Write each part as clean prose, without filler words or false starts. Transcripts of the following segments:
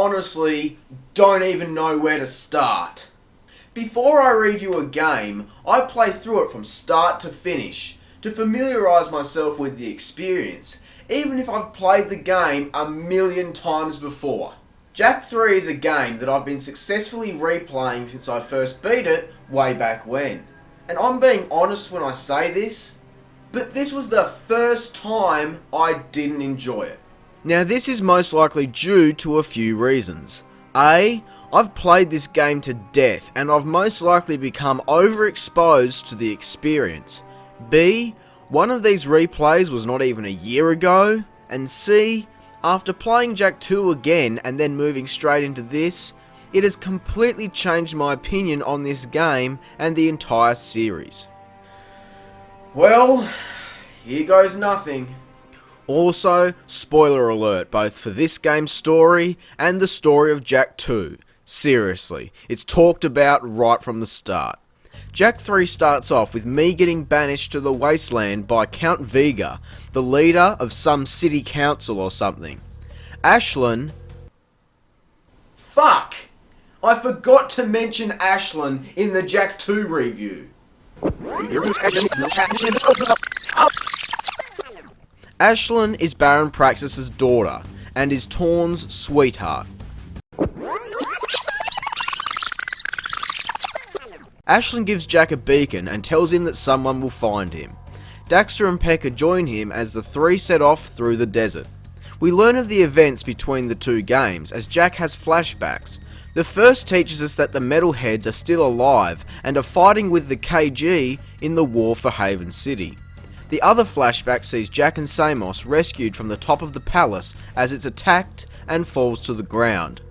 honestly don't even know where to start. Before I review a game, I play through it from start to finish to familiarise myself with the experience, even if I've played the game a million times before. Jak 3 is a game that I've been successfully replaying since I first beat it way back when. And I'm being honest when I say this, but this was the first time I didn't enjoy it. Now this is most likely due to a few reasons. A, I've played this game to death and I've most likely become overexposed to the experience. B, one of these replays was not even a year ago. And C, after playing Jak 2 again and then moving straight into this, it has completely changed my opinion on this game and the entire series. Well, here goes nothing. Also, spoiler alert both for this game's story and the story of Jak 2. Seriously, it's talked about right from the start. Jak 3 starts off with me getting banished to the wasteland by Count Vega, the leader of some city council or something. Ashlyn... Fuck! I forgot to mention Ashlyn in the Jak 2 review. Ashlyn is Baron Praxis' daughter, and is Torn's sweetheart. Ashlyn gives Jak a beacon and tells him that someone will find him. Daxter and Pekka join him as the three set off through the desert. We learn of the events between the two games as Jak has flashbacks. The first teaches us that the Metalheads are still alive and are fighting with the KG in the war for Haven City. The other flashback sees Jak and Samos rescued from the top of the palace as it's attacked and falls to the ground.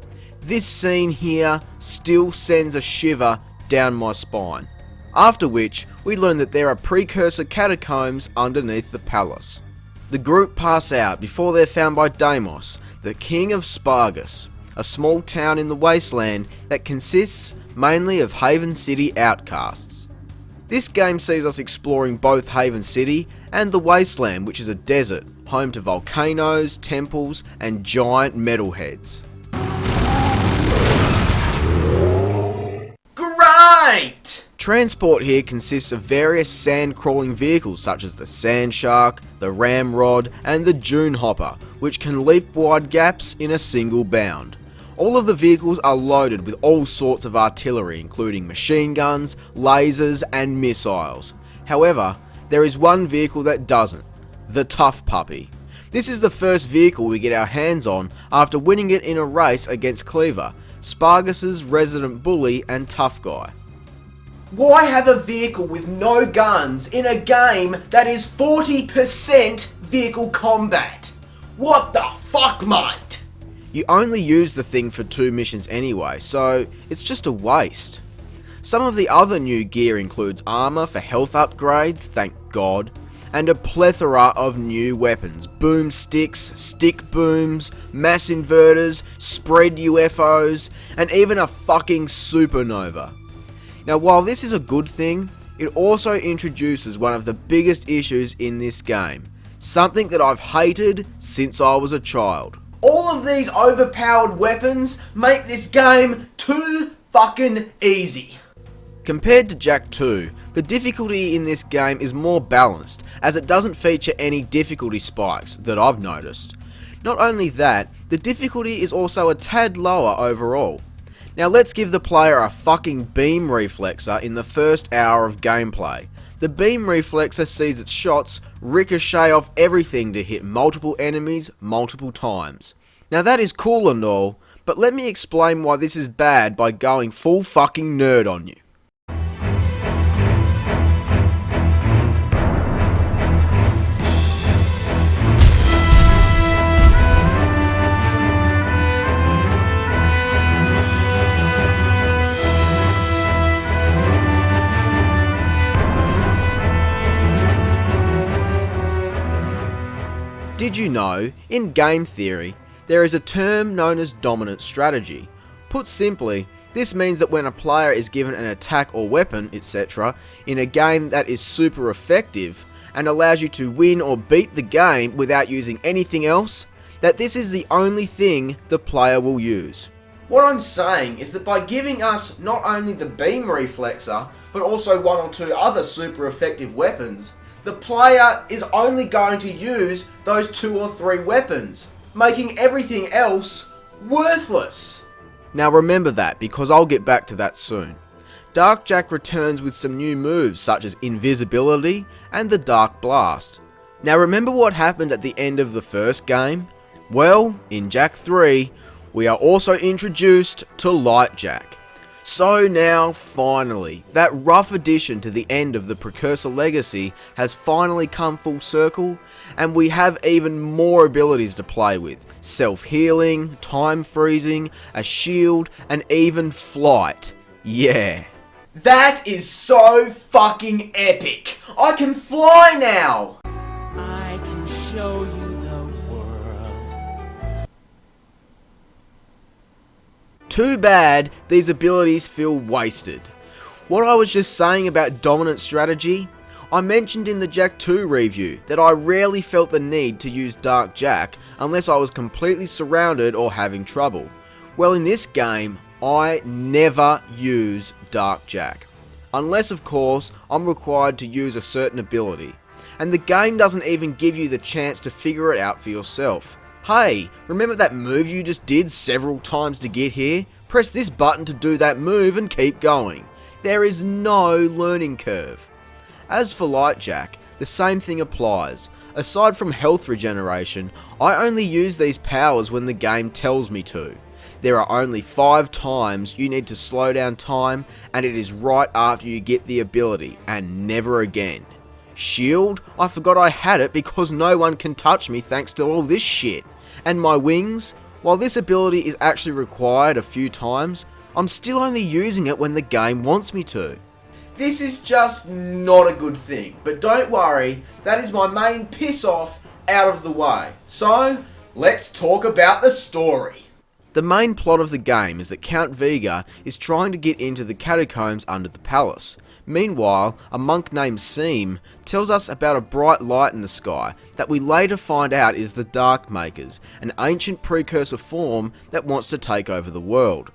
This scene here still sends a shiver down my spine. After which, we learn that there are precursor catacombs underneath the palace. The group pass out before they're found by Deimos, the king of Spargus, a small town in the wasteland that consists mainly of Haven City outcasts. This game sees us exploring both Haven City and the wasteland, which is a desert, home to volcanoes, temples, and giant metalheads. Great! Transport here consists of various sand-crawling vehicles such as the Sand Shark, the Ramrod, and the Dune Hopper, which can leap wide gaps in a single bound. All of the vehicles are loaded with all sorts of artillery, including machine guns, lasers, and missiles. However, there is one vehicle that doesn't, the Tough Puppy. This is the first vehicle we get our hands on after winning it in a race against Cleaver, Spargus' resident bully and tough guy. Why have a vehicle with no guns in a game that is 40% vehicle combat? What the fuck, mate? You only use the thing for 2 missions anyway, so it's just a waste. Some of the other new gear includes armor for health upgrades, thank God, and a plethora of new weapons, boomsticks, stick booms, mass inverters, spread UFOs, and even a fucking supernova. Now while this is a good thing, it also introduces one of the biggest issues in this game, something that I've hated since I was a child. All of these overpowered weapons make this game too fucking easy. Compared to Jak 2, the difficulty in this game is more balanced, as it doesn't feature any difficulty spikes that I've noticed. Not only that, the difficulty is also a tad lower overall. Now let's give the player a fucking beam reflexer in the first hour of gameplay. The beam reflexer sees its shots ricochet off everything to hit multiple enemies multiple times. Now that is cool and all, but let me explain why this is bad by going full fucking nerd on you. Did you know, in game theory, there is a term known as dominant strategy? Put simply, this means that when a player is given an attack or weapon, etc., in a game that is super effective, and allows you to win or beat the game without using anything else, that this is the only thing the player will use. What I'm saying is that by giving us not only the beam reflexor, but also one or two other super effective weapons, the player is only going to use those 2 or 3 weapons, making everything else worthless. Now remember that, because I'll get back to that soon. Dark Jack returns with some new moves such as invisibility and the Dark Blast. Now remember what happened at the end of the first game? Well, in Jak 3, we are also introduced to Light Jak. So now, finally, that rough addition to the end of the Precursor Legacy has finally come full circle, and we have even more abilities to play with. Self-healing, time freezing, a shield, and even flight. Yeah. That is so fucking epic! I can fly now! I can show you the world. Too bad these abilities feel wasted. What I was just saying about dominant strategy, I mentioned in the Jak 2 review that I rarely felt the need to use Dark Jak unless I was completely surrounded or having trouble. Well, in this game, I never use Dark Jak. Unless, of course, I'm required to use a certain ability. And the game doesn't even give you the chance to figure it out for yourself. Hey, remember that move you just did several times to get here? Press this button to do that move and keep going. There is no learning curve. As for Light Jak, the same thing applies. Aside from health regeneration, I only use these powers when the game tells me to. There are only 5 times you need to slow down time, and it is right after you get the ability, and never again. Shield? I forgot I had it because no one can touch me thanks to all this shit. And my wings? While this ability is actually required a few times, I'm still only using it when the game wants me to. This is just not a good thing, but don't worry, that is my main piss off out of the way. So, let's talk about the story. The main plot of the game is that Count Vega is trying to get into the catacombs under the palace. Meanwhile, a monk named Seam tells us about a bright light in the sky that we later find out is the Dark Makers, an ancient precursor form that wants to take over the world.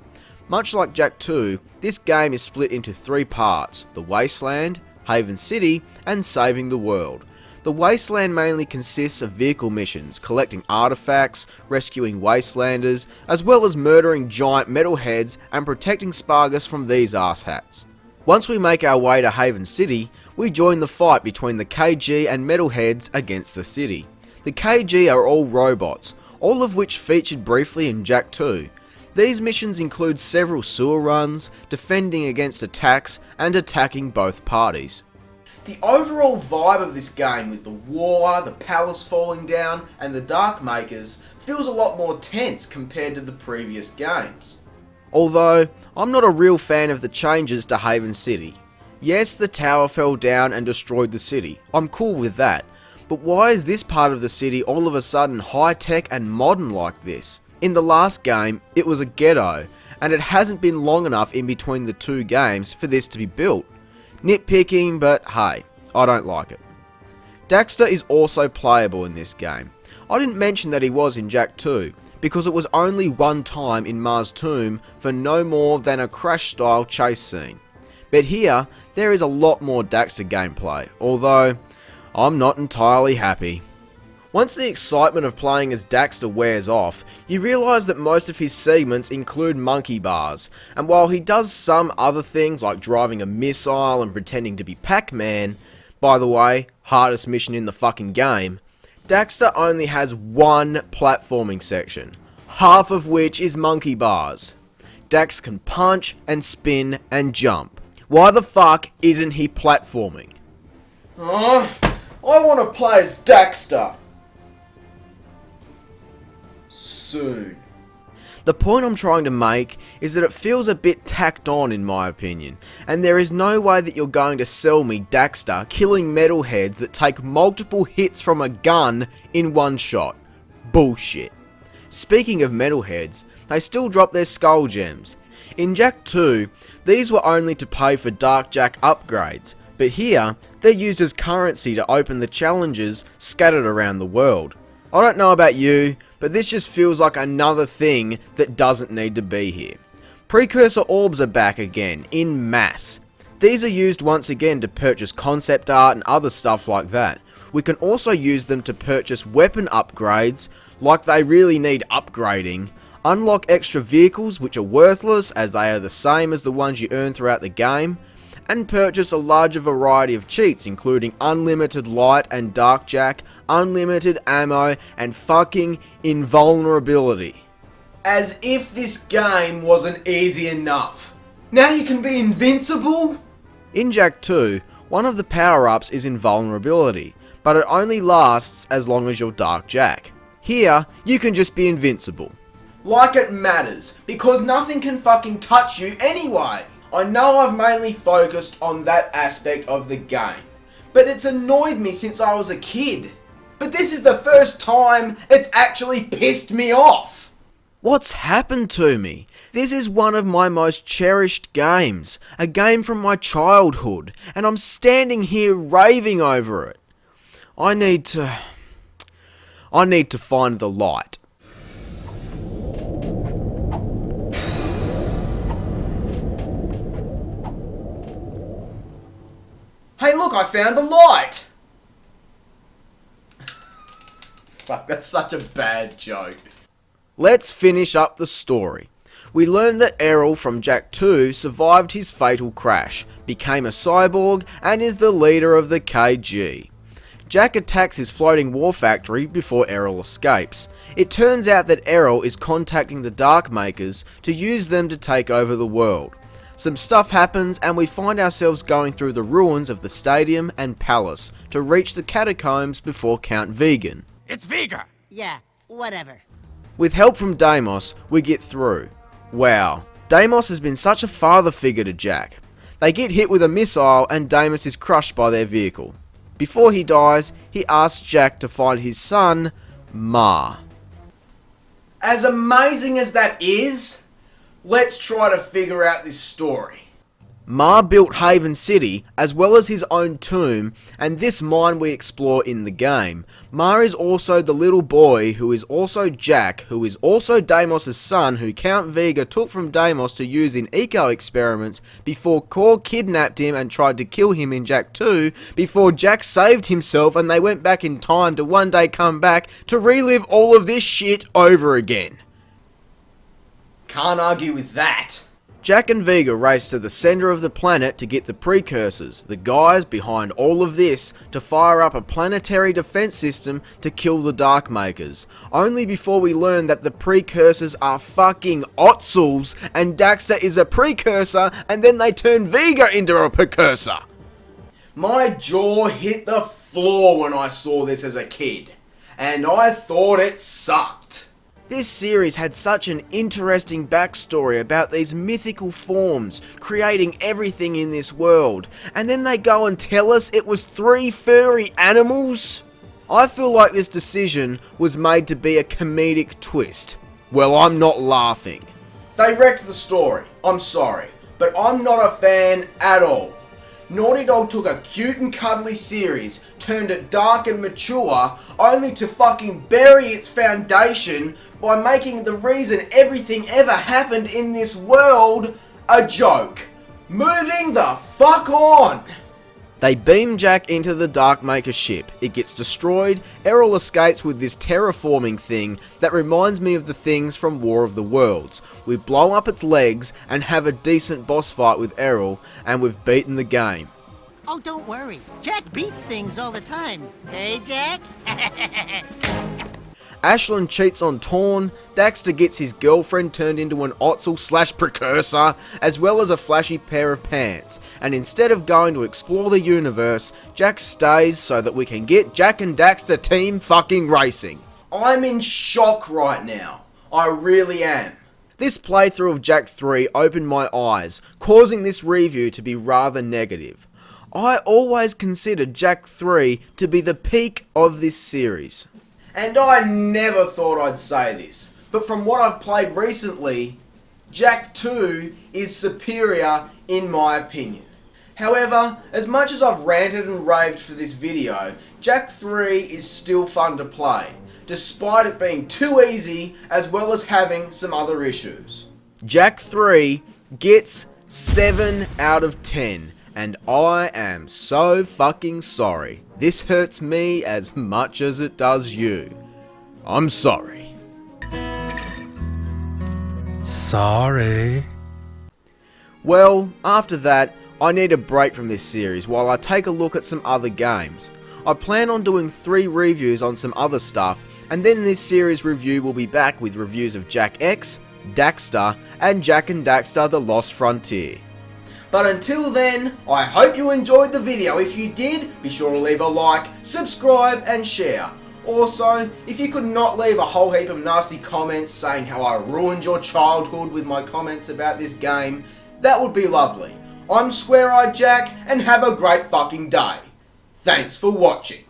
Much like Jak 2, this game is split into 3 parts: the Wasteland, Haven City, and Saving the World. The Wasteland mainly consists of vehicle missions, collecting artifacts, rescuing Wastelanders, as well as murdering giant metalheads and protecting Spargus from these asshats. Once we make our way to Haven City, we join the fight between the KG and metalheads against the city. The KG are all robots, all of which featured briefly in Jak 2. These missions include several sewer runs, defending against attacks, and attacking both parties. The overall vibe of this game, with the war, the palace falling down, and the Dark Makers, feels a lot more tense compared to the previous games. Although, I'm not a real fan of the changes to Haven City. Yes, the tower fell down and destroyed the city, I'm cool with that, but why is this part of the city all of a sudden high-tech and modern like this? In the last game, it was a ghetto, and it hasn't been long enough in between the 2 games for this to be built. Nitpicking, but hey, I don't like it. Daxter is also playable in this game. I didn't mention that he was in Jak 2, because it was only one time in Mars Tomb for no more than a Crash-style chase scene. But here, there is a lot more Daxter gameplay, although I'm not entirely happy. Once the excitement of playing as Daxter wears off, you realise that most of his segments include monkey bars, and while he does some other things like driving a missile and pretending to be Pac-Man, by the way, hardest mission in the fucking game, Daxter only has one platforming section, half of which is monkey bars. Dax can punch and spin and jump. Why the fuck isn't he platforming? I want to play as Daxter. Soon. The point I'm trying to make is that it feels a bit tacked on in my opinion, and there is no way that you're going to sell me Daxter killing metalheads that take multiple hits from a gun in one shot. Bullshit. Speaking of metalheads, they still drop their skull gems. In Jak 2, these were only to pay for Dark Jak upgrades, but here, they're used as currency to open the challenges scattered around the world. I don't know about you, but this just feels like another thing that doesn't need to be here. Precursor Orbs are back again, in mass. These are used once again to purchase concept art and other stuff like that. We can also use them to purchase weapon upgrades, like they really need upgrading, unlock extra vehicles which are worthless as they are the same as the ones you earn throughout the game, and purchase a larger variety of cheats including unlimited light and dark jack, unlimited ammo, and fucking invulnerability. As if this game wasn't easy enough. Now you can be invincible? In Jak 2, one of the power-ups is invulnerability, but it only lasts as long as you're Dark Jack. Here, you can just be invincible. Like it matters, because nothing can fucking touch you anyway. I know I've mainly focused on that aspect of the game, but it's annoyed me since I was a kid. But this is the first time it's actually pissed me off. What's happened to me? This is one of my most cherished games, a game from my childhood, and I'm standing here raving over it. I need to find the light. Hey look, I found the light! Fuck, that's such a bad joke. Let's finish up the story. We learn that Errol from Jak 2 survived his fatal crash, became a cyborg, and is the leader of the KG. Jak attacks his floating war factory before Errol escapes. It turns out that Errol is contacting the Dark Makers to use them to take over the world. Some stuff happens and we find ourselves going through the ruins of the stadium and palace to reach the catacombs before Count Vegan. It's Vega! Yeah, whatever. With help from Deimos, we get through. Wow, Deimos has been such a father figure to Jak. They get hit with a missile and Deimos is crushed by their vehicle. Before he dies, he asks Jak to find his son, Ma. As amazing as that is, let's try to figure out this story. Ma built Haven City, as well as his own tomb, and this mine we explore in the game. Ma is also the little boy who is also Jak, who is also Deimos' son, who Count Vega took from Deimos to use in eco experiments before Core kidnapped him and tried to kill him in Jak 2, before Jak saved himself and they went back in time to one day come back to relive all of this shit over again. Can't argue with that. Jak and Vega race to the center of the planet to get the Precursors, the guys behind all of this, to fire up a planetary defense system to kill the Dark Makers. Only before we learn that the Precursors are fucking Otzels and Daxter is a Precursor, and then they turn Vega into a Precursor. My jaw hit the floor when I saw this as a kid, and I thought it sucked. This series had such an interesting backstory about these mythical forms creating everything in this world, and then they go and tell us it was 3 furry animals? I feel like this decision was made to be a comedic twist. Well, I'm not laughing. They wrecked the story, I'm sorry, but I'm not a fan at all. Naughty Dog took a cute and cuddly series, turned it dark and mature, only to fucking bury its foundation by making the reason everything ever happened in this world a joke. Moving the fuck on! They beam Jak into the Darkmaker ship. It gets destroyed. Errol escapes with this terraforming thing that reminds me of the things from War of the Worlds. We blow up its legs and have a decent boss fight with Errol, and we've beaten the game. Oh, don't worry. Jak beats things all the time. Hey, Jak? Ashlyn cheats on Torn, Daxter gets his girlfriend turned into an Otzel/Precursor, as well as a flashy pair of pants, and instead of going to explore the universe, Jak stays so that we can get Jak and Daxter team fucking racing. I'm in shock right now. I really am. This playthrough of Jak 3 opened my eyes, causing this review to be rather negative. I always considered Jak 3 to be the peak of this series. And I never thought I'd say this, but from what I've played recently, Jak 2 is superior in my opinion. However, as much as I've ranted and raved for this video, Jak 3 is still fun to play. despite it being too easy as well as having some other issues. Jak 3 gets 7 out of 10, and I am so fucking sorry. This hurts me as much as it does you. I'm sorry. Sorry. Well, after that, I need a break from this series while I take a look at some other games. I plan on doing 3 reviews on some other stuff, and then this series review will be back with reviews of Jak X, Daxter, and Jak and Daxter The Lost Frontier. But until then, I hope you enjoyed the video. If you did, be sure to leave a like, subscribe, and share. Also, if you could not leave a whole heap of nasty comments saying how I ruined your childhood with my comments about this game, that would be lovely. I'm Square-Eyed Jak, and have a great fucking day. Thanks for watching.